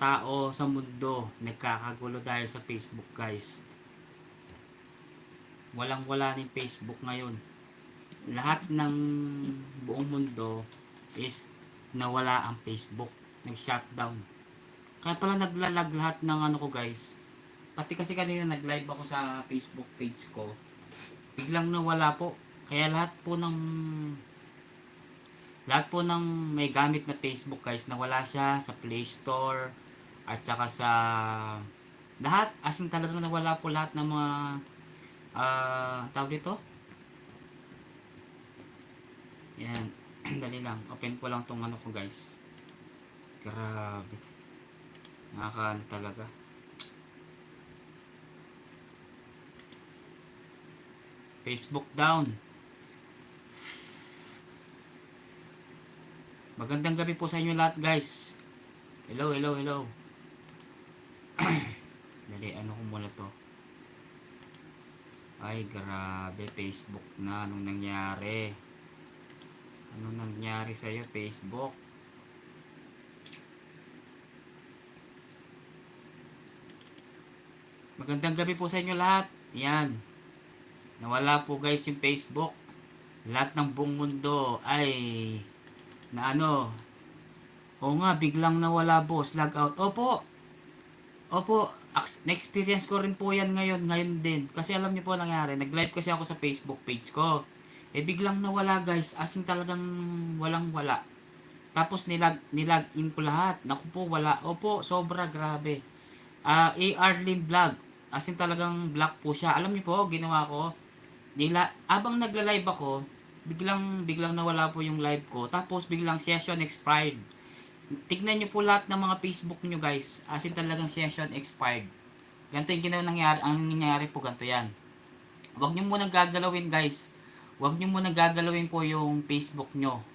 tao sa mundo nagkakagulo dahil sa Facebook, guys. Walang wala ng Facebook ngayon. Lahat ng buong mundo is nawala ang Facebook. Nag-shutdown. Kaya pala naglalag lahat ng ano ko, guys. Pati kasi kanina nag-live ako sa Facebook page ko. Biglang nawala po. Kaya lahat po ng may gamit na Facebook, guys, nawala siya sa Play Store at saka sa lahat, as in talagang nawala po lahat ng mga tawag dito. Yan. Dali lang. Open ko lang tong ano ko, guys. Grabe. Nakakaano talaga. Facebook down. Magandang gabi po sa inyo lahat, guys. Hello, hello, hello. Dali, ano ko muna to. Ay, grabe. Facebook na. Anong nangyari? Anong nangyari sa'yo, Facebook? Magandang gabi po sa inyo lahat. Yan. Nawala po, guys, yung Facebook. Lahat ng buong mundo ay na ano. Oo nga, biglang nawala, boss. Log out. Opo. Opo. Na-experience ko rin po yan ngayon. Ngayon din. Kasi alam niyo po nangyari. Nag-live kasi ako sa Facebook page ko. Biglang nawala, guys. As in talagang walang wala. Tapos nilag in ko lahat. Naku po, wala. Opo, sobra grabe. AR Lin Vlog. As in talagang black po siya. Alam niyo po, ginawa ko. Abang nagla-live ako, biglang nawala po yung live ko. Tapos biglang session expired. Tignan nyo po lahat ng mga Facebook nyo, guys. As in talagang session expired. Ganito yung nangyari. Ang nangyari po, ganito yan. Huwag nyo munang gagalawin, guys. Huwag nyo munang gagalawin po yung Facebook nyo.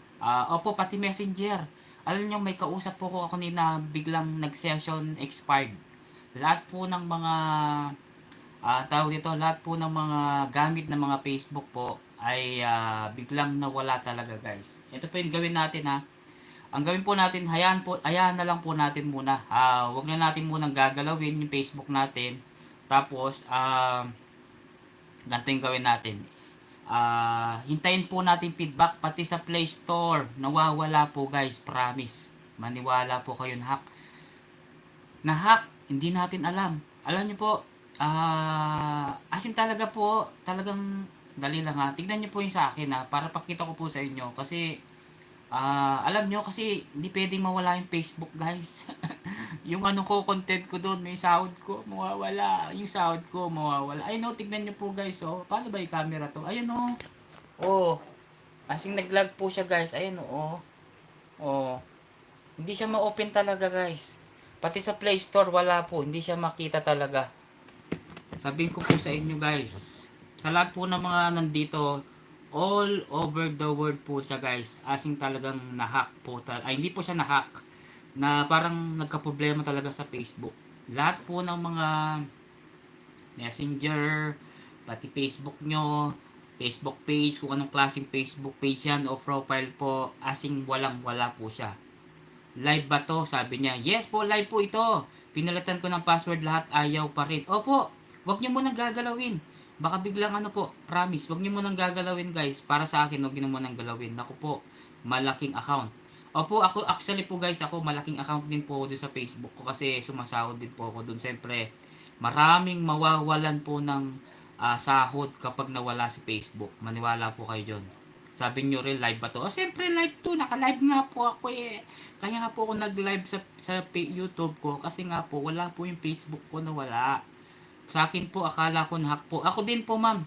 Opo, pati Messenger. Alam nyo, may kausap po ko kanina biglang nag-session expired. Lahat po ng mga tawag dito, lahat po ng mga gamit ng mga Facebook po ay biglang nawala talaga, guys. Ito po yung gawin natin, ha. Ang gawin po natin, hayaan na lang po natin muna. Wag na natin munang gagalawin yung Facebook natin. Tapos ganito yung gawin natin. Hintayin po natin feedback pati sa Play Store. Nawawala po, guys, promise. Maniwala po kayo na hack, hindi natin alam. Alam niyo po, as in talaga po, talagang dali lang, ha. Tignan niyo po yung sa akin, ha, para pakita ko po sa inyo. Kasi, alam niyo, kasi hindi pwedeng mawala yung Facebook, guys. Yung ano ko, content ko doon, may sahod ko, mawawala. Yung sahod ko, mawawala. Ayun, no, tignan niyo po, guys, oh. Paano ba yung camera to? Ayun, oh. Oh, as in nag-lag po siya, guys. Ayun, oh. Oh. Hindi siya ma-open talaga, guys. Pati sa Play Store, wala po. Hindi siya makita talaga. Sabihin ko po sa inyo, guys, sa lahat po ng mga nandito, all over the world po siya, guys. Asing talagang na-hack po. Hindi po siya na-hack. Na parang nagka-problema talaga sa Facebook. Lahat po ng mga Messenger, pati Facebook nyo, Facebook page, kung anong klaseng Facebook page yan o profile po, asing walang-wala po siya. Live ba to? Sabi niya, yes po, live po ito. Pinalitan ko ng password lahat, ayaw pa rin. Opo, wag niyo munang gagalawin. Baka biglang ano po, promise, wag niyo munang gagalawin, guys. Para sa akin, wag niyo munang galawin. Naku po, malaking account. Opo, ako actually po, guys, ako malaking account din po doon sa Facebook ko kasi sumasahod din po ako doon. Siyempre, maraming mawawalan po ng sahod kapag nawala si Facebook. Maniwala po kayo dyan. Sabi nyo rin, live ba to? Siyempre live to. Naka-live nga po ako eh. Kaya nga po ako nag-live sa YouTube ko. Kasi nga po, wala po yung Facebook ko na wala. Sa akin po, akala ko na hack po. Ako din po, ma'am.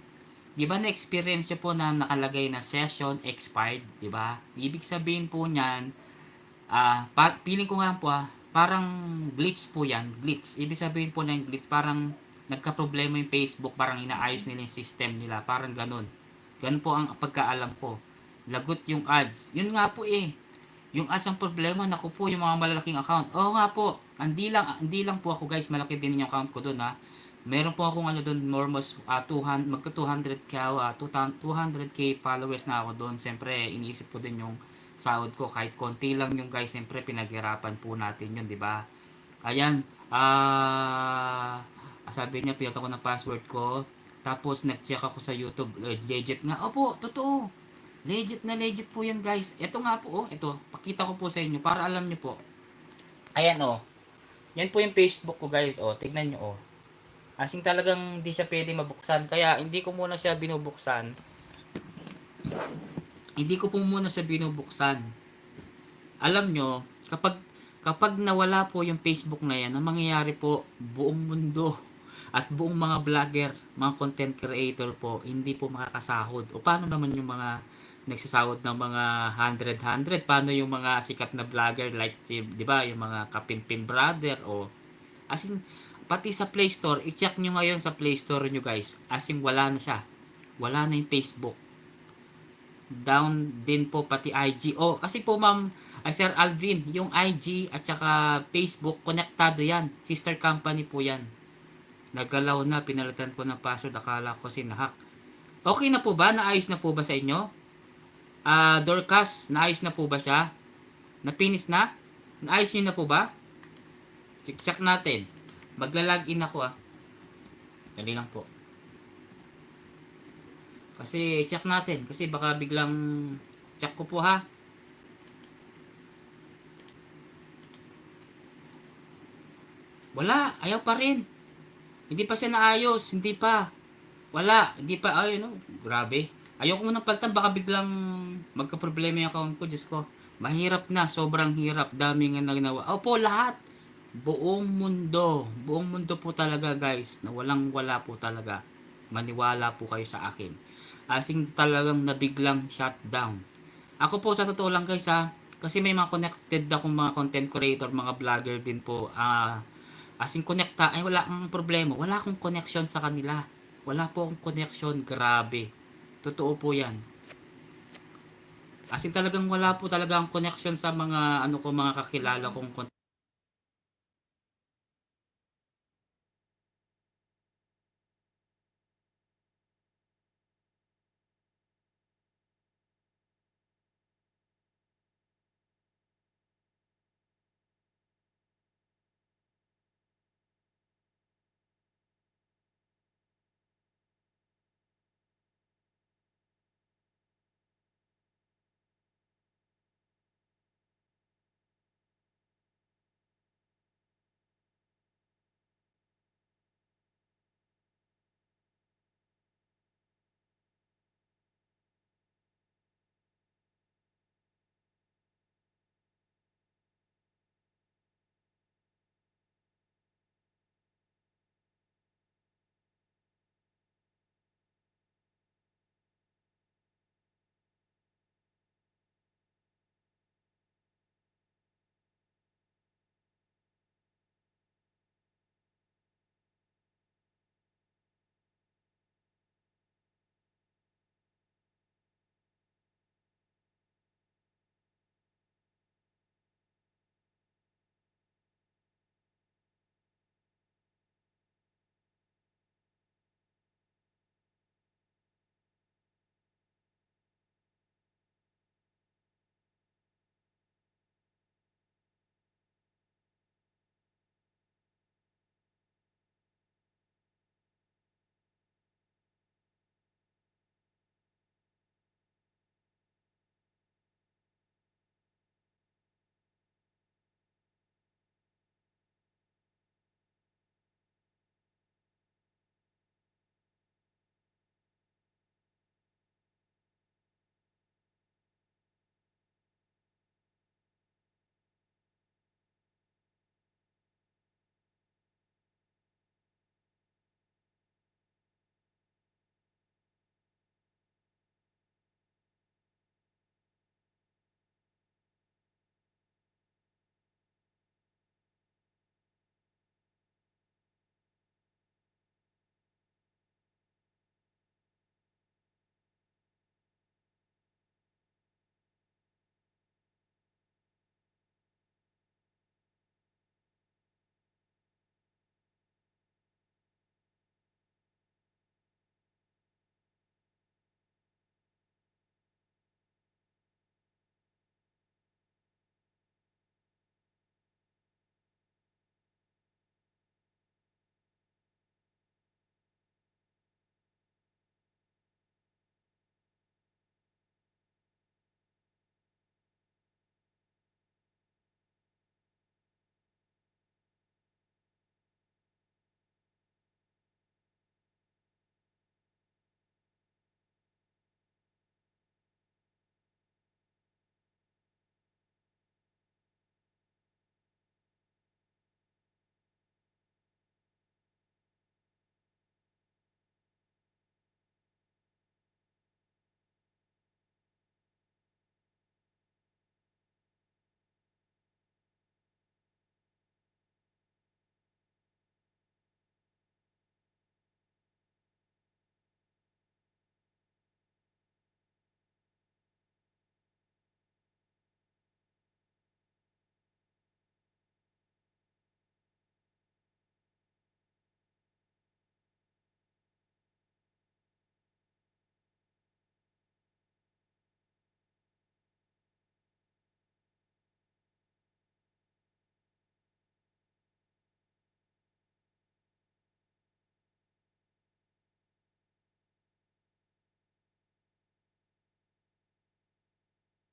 Di ba na-experience nyo po na nakalagay na session expired? Di ba? Ibig sabihin po niyan, feeling ko nga po parang glitch po yan. Glitch. Ibig sabihin po ng glitch, parang nagka-problema yung Facebook. Parang inaayos nila yung system nila. Parang ganun. Ganun po ang pagkaalam ko. Lagot yung ads. Yun nga po eh. Yung ads ang problema. Naku po, yung mga malalaking account. Oo nga po. Hindi lang po ako, guys. Malaki din yung account ko doon, ha. Meron po akong ano doon, almost 200k 200k followers na ako doon. Siyempre, iniisip ko din yung sahod ko. Kahit konti lang yung, guys, siyempre pinaghirapan po natin yun, di ba? Ayan, sabi niya, pinata ko ng password ko. Tapos, nag-check ako sa YouTube. Legit nga. Opo, totoo. Legit na legit po yan, guys. Ito nga po, oh. Ito, pakita ko po sa inyo para alam niyo po. Ayan, oh. Yan po yung Facebook ko, guys. Oh, tignan niyo, oh. Asing talagang hindi siya pwede mabuksan. Kaya, hindi ko muna siya binubuksan. Hindi ko po muna siya binubuksan. Alam nyo, kapag nawala po yung Facebook na yan, ang mangyayari po, buong mundo at buong mga vlogger, mga content creator po, hindi po makakasahod. O paano naman yung mga nagsasahod ng mga 100? Paano yung mga sikat na vlogger like, di ba, yung mga Kapimpin Brother o as in, pati sa Play Store, i-check nyo ngayon sa Play Store nyo guys, as in wala na siya. Wala na yung Facebook, down din po pati IG. Oh, kasi po ma'am, Sir Alvin, yung IG at saka Facebook, konektado yan. Sister company po yan. Nagalaw na, pinalitan ko ng password, akala ko sinahack. Okay na po ba? Naayos na po ba sa inyo? Dorcas, naayos na po ba siya? Napinis na? Naayos nyo na po ba? Check natin. Magla-login ako Dali lang po. Kasi check natin. Kasi baka biglang check ko po ha. Wala. Ayaw pa rin. Hindi pa siya naayos. Hindi pa. Wala. Hindi pa. Ay, no. Grabe. Ayoko munang palitan. Baka biglang magka-problema yung account ko. Diyos ko. Mahirap na. Sobrang hirap. Dami nga nagnawa. Opo, lahat. Buong mundo. Buong mundo po talaga guys. Na walang wala po talaga. Maniwala po kayo sa akin. Asing talagang nabiglang shutdown. Ako po sa totoo lang guys kasi may mga connected akong mga content creator, mga vlogger din po. Asing connecta, ay wala akong problema. Wala akong connection sa kanila. Wala po akong connection, grabe. Totoo po yan. Asing talagang wala po talaga ang connection sa mga mga kakilala kong